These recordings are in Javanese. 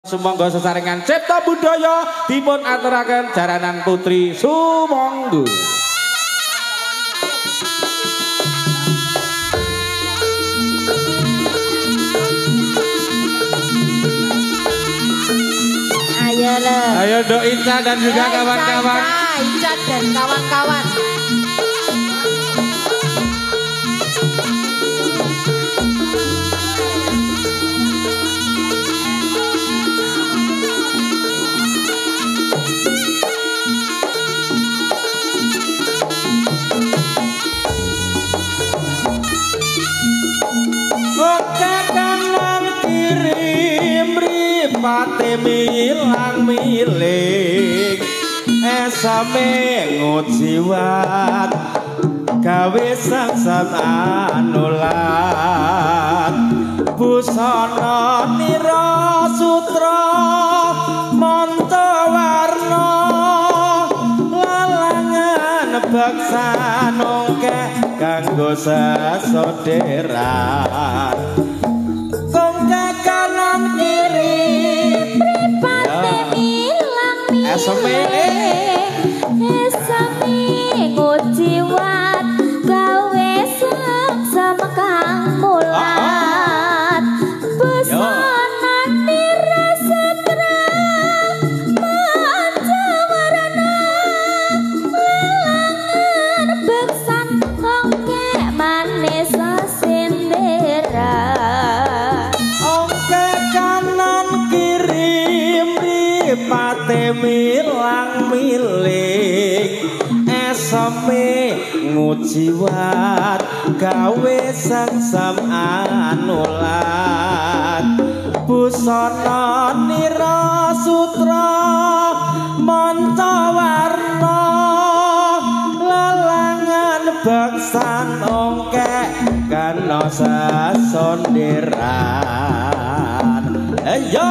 Sumangga sesarengan cipta budaya dipun aturaken jaranan Putri Sumangga. Ayo Dok Ica dan juga kawan-kawan. Ica dan kawan-kawan. Pate milang miling esame ngujiwat gawe sang anulat busana nira sutra manta warna lalangan beksan ongke kanggo sesoderan Esame ngujiwat gawe sang kang mulat busana nira sutra manja warna lalangan beksan ongke manis sindera ongke kanan kiri mripate milang milik esame ngujiwat gawe sang anulat busana nira sutra manta warna lalangan beksan ongke kana sasonderan ayo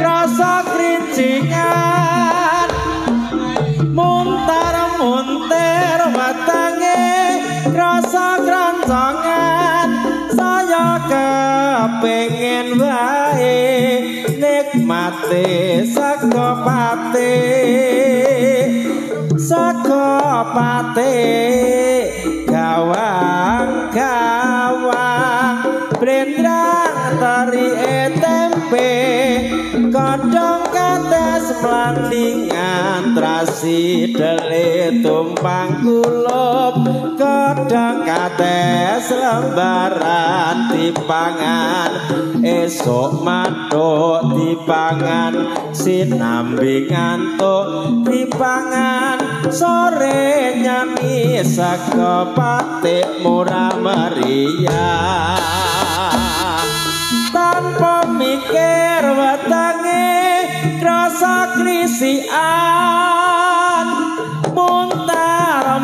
rasa krincingan munter watange rasa krancongan saya kepengin wae nikmate sakopate gawang blendrang tari tempe kodhong kates mlandingan trasi dele tumpang kulup kodhong kates lembaran dipangan esok mathuk dipangan sinambi ngantuk dipangan sore nyami saka patik murah meriah tanpa mikir wetange rasa krisian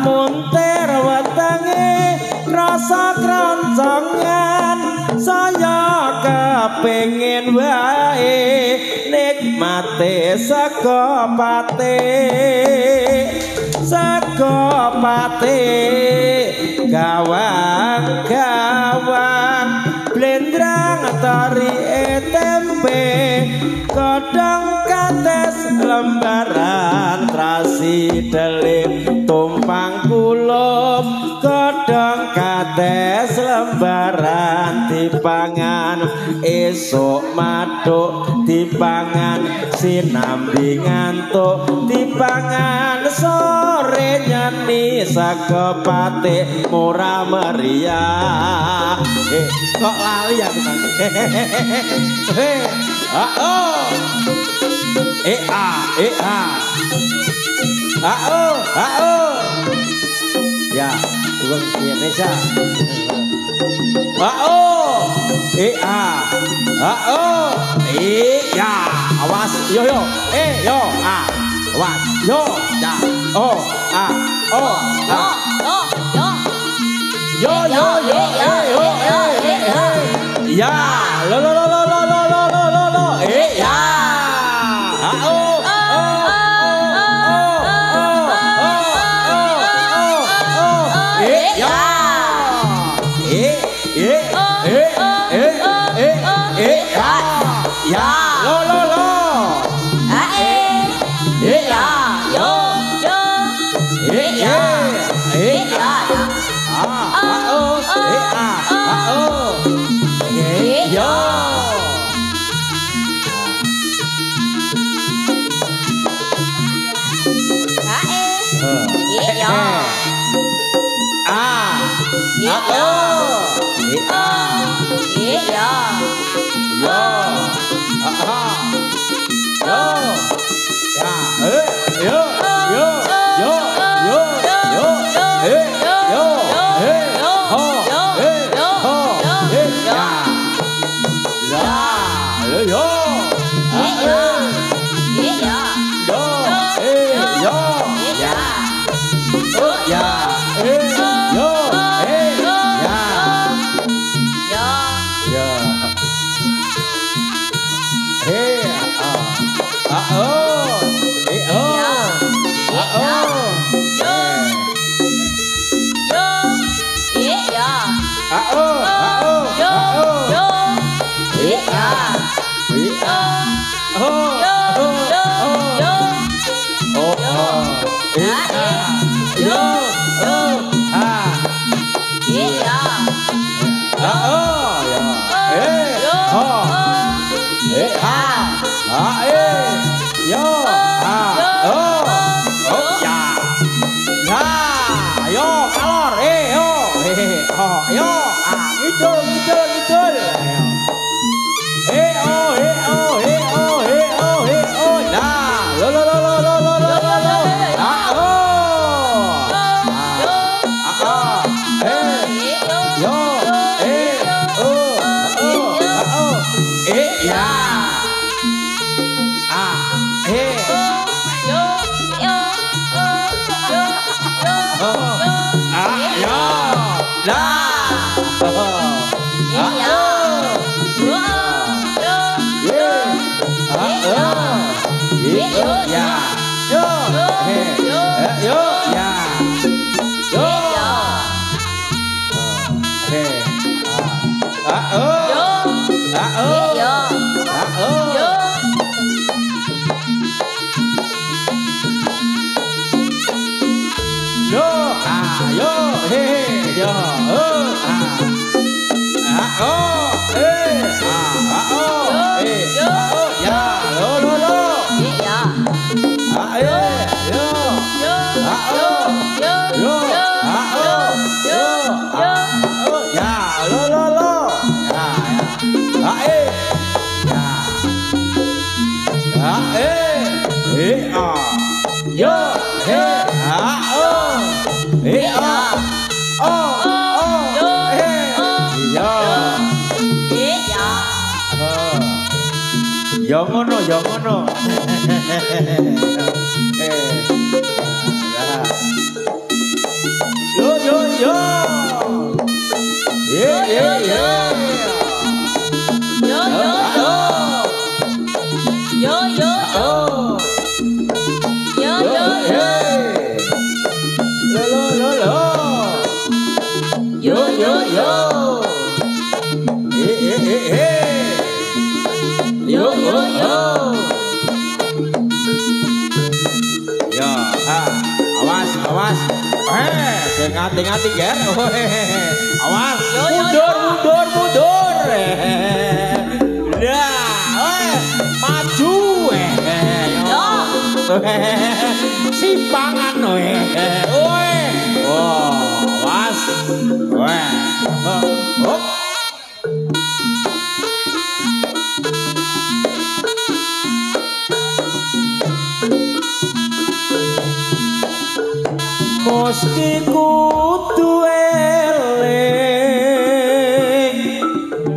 munter wetange rasa kroncongan saya kepengin wae nikmate sakopate gawang blendrang tari tempe kodhong kates lembaran trasi delim tumpang kulup kodhong kates lembaran dipangan esok mathuk dipangan sinambi ngantuk dipangan sore nyani sakopate murah meriah kok lali ya teman ya uang Indonesia ya awas yo awas yo ya ya lo ya Ya. Yo. Yo. Ya. Yo. Yo ngono. Yo. Awas. Ngati-ngati ger. Awas. Mundur. Lah, maju. Simpangan awas. Mesti kudu eling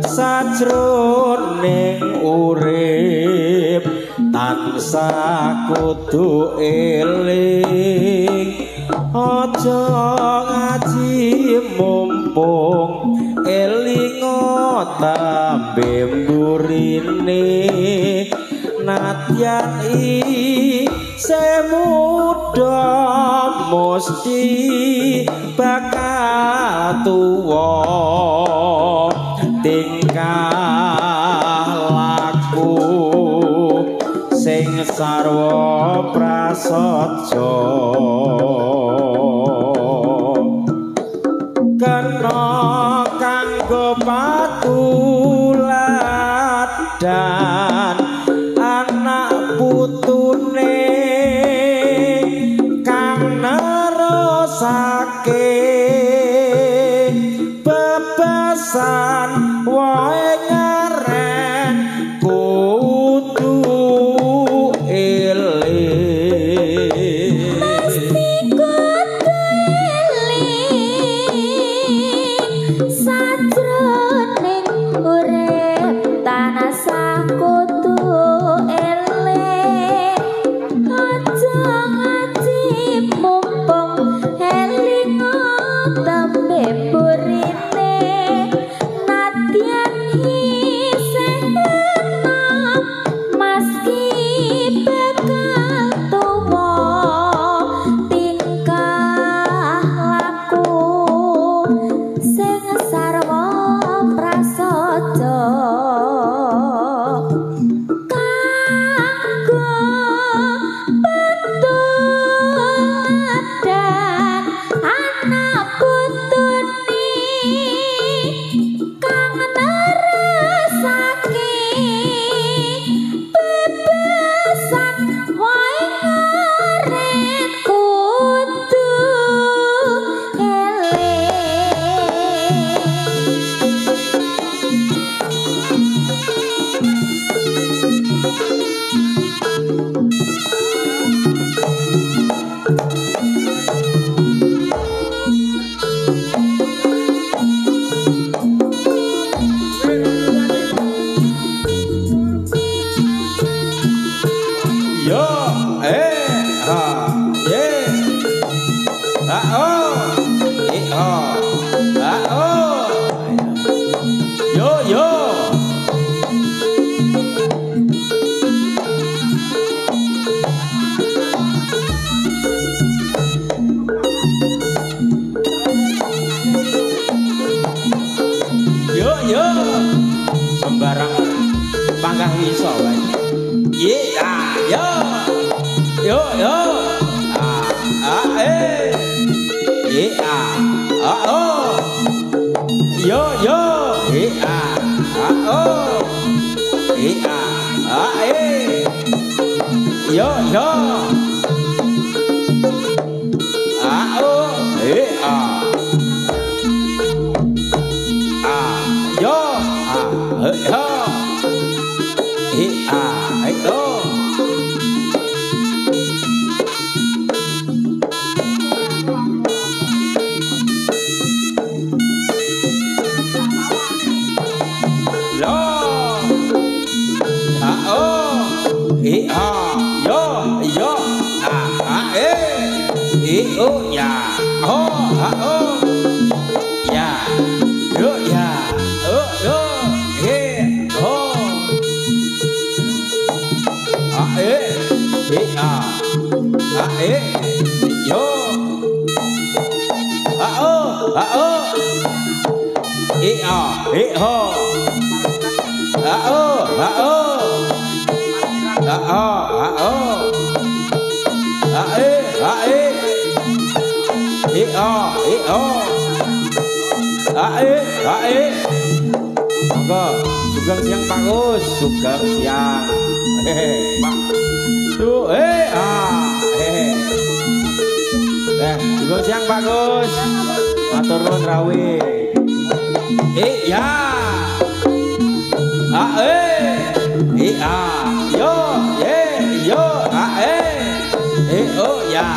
sajroning urip tansah kudu eling aja ngaji mumpung eling tambe mburine nadyan semuda mesti bakal tuwa tingkah laku sing sarwa prasaja kena kanggo patuladan anak putune kang nerusake bebasan wae ngaren kudu eling Mesti Yo. Yo yo. Oh. Yo yo. Oh. Yo yo. Sugeng siang Pak Gus, sugeng siang. Pak. Tuh, sugeng siang Pak Gus. Matur nuwun rawuh. Ya. Yo, yo, oh ya.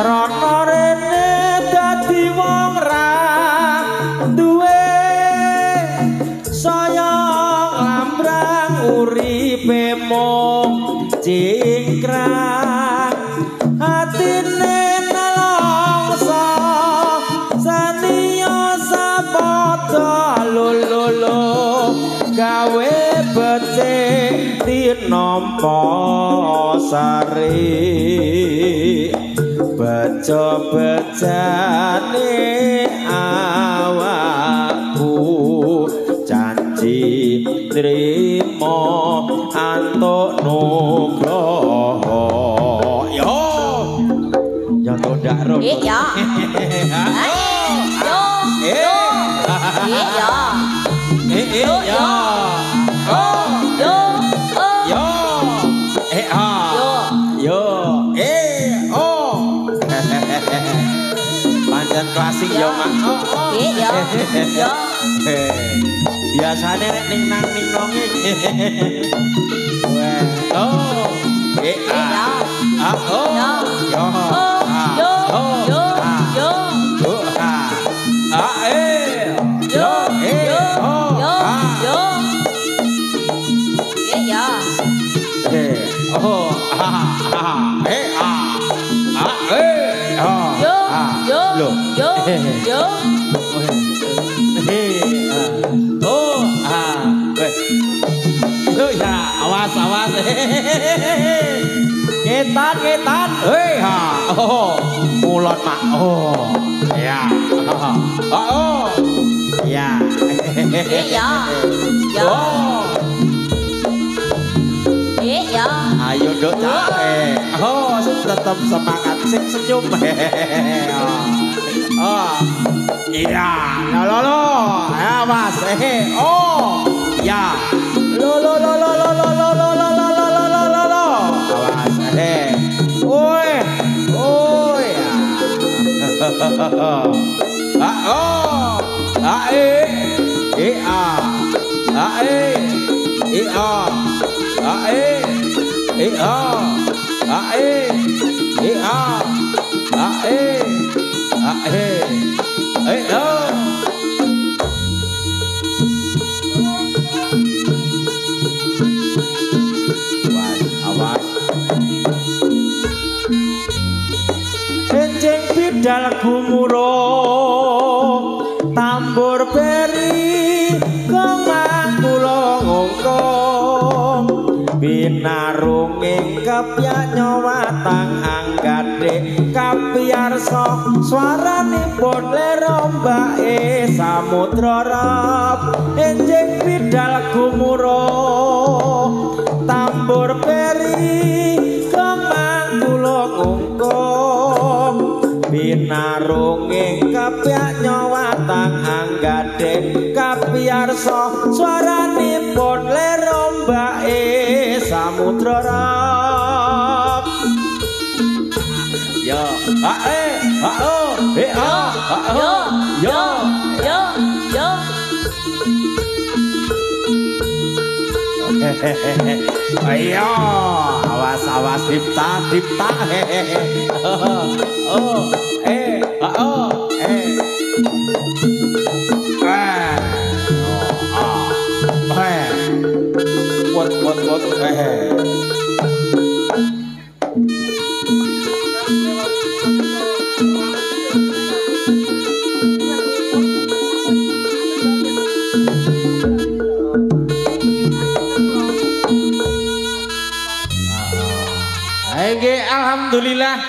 Rono rene dadi wong ra duwe saya lambrang uripe mung cingkrang atine nelongso saniya sapada lululu gawe becik tinampa sari bejo-bejane awakku janji trimo antuk nugroho yo ndak ro yo klasik yo Mak. Yo. Biasane nek ning nang nonge. Oh. Awas ngetan mulon Mak ya ayo dok capek tetap semangat senyum iya lo ya Mas ya lo A O A E A A E A A E A A E A A O. Awas. Enjing bidal gumuruh tambur beri kemang kula ngongkong binarunging kepyak nyawatang anggade kapiyarsa swaranipun lerombake samudra rap enjing bidal gumuruh tambur beri kemang kula ngongkong binarunging kepyak nyawatang anggade kapiyarsa swaranipun lerombake samudra rap yo a e a o e a yo yo yo yo ayo awas awas dipta dipta oh what alhamdulillah.